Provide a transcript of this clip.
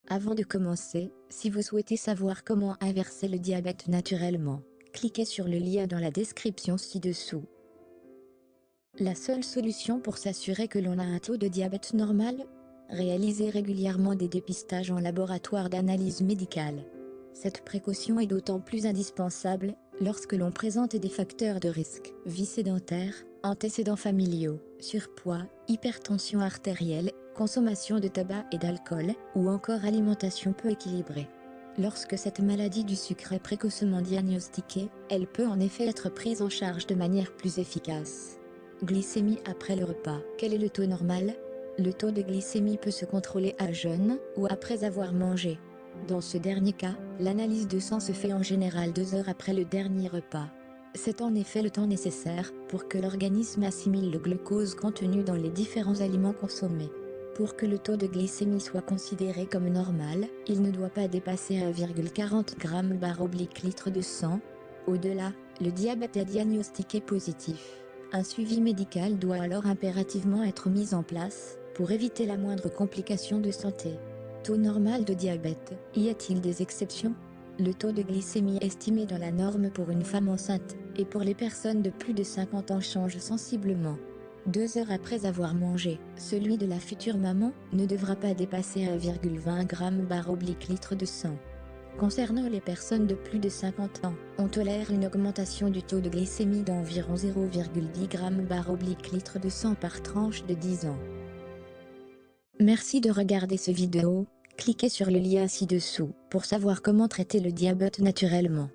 Avant de commencer, si vous souhaitez savoir comment inverser le diabète naturellement, cliquez sur le lien dans la description ci-dessous. La seule solution pour s'assurer que l'on a un taux de diabète normal? Réaliser régulièrement des dépistages en laboratoire d'analyse médicale. Cette précaution est d'autant plus indispensable lorsque l'on présente des facteurs de risque: vie sédentaire, antécédents familiaux, surpoids, hypertension artérielle, consommation de tabac et d'alcool, ou encore alimentation peu équilibrée. Lorsque cette maladie du sucre est précocement diagnostiquée, elle peut en effet être prise en charge de manière plus efficace. Glycémie après le repas. Quel est le taux normal? Le taux de glycémie peut se contrôler à jeûne ou après avoir mangé. Dans ce dernier cas, l'analyse de sang se fait en général 2 heures après le dernier repas. C'est en effet le temps nécessaire pour que l'organisme assimile le glucose contenu dans les différents aliments consommés. Pour que le taux de glycémie soit considéré comme normal, il ne doit pas dépasser 1,40 g/litre de sang. Au-delà, le diabète est diagnostiqué positif. Un suivi médical doit alors impérativement être mis en place pour éviter la moindre complication de santé. Taux normal de diabète. Y a-t-il des exceptions? Le taux de glycémie estimé dans la norme pour une femme enceinte et pour les personnes de plus de 50 ans change sensiblement. 2 heures après avoir mangé, celui de la future maman ne devra pas dépasser 1,20 g/litre de sang. Concernant les personnes de plus de 50 ans, on tolère une augmentation du taux de glycémie d'environ 0,10 g/litre de sang par tranche de 10 ans. Merci de regarder cette vidéo. Cliquez sur le lien ci-dessous pour savoir comment traiter le diabète naturellement.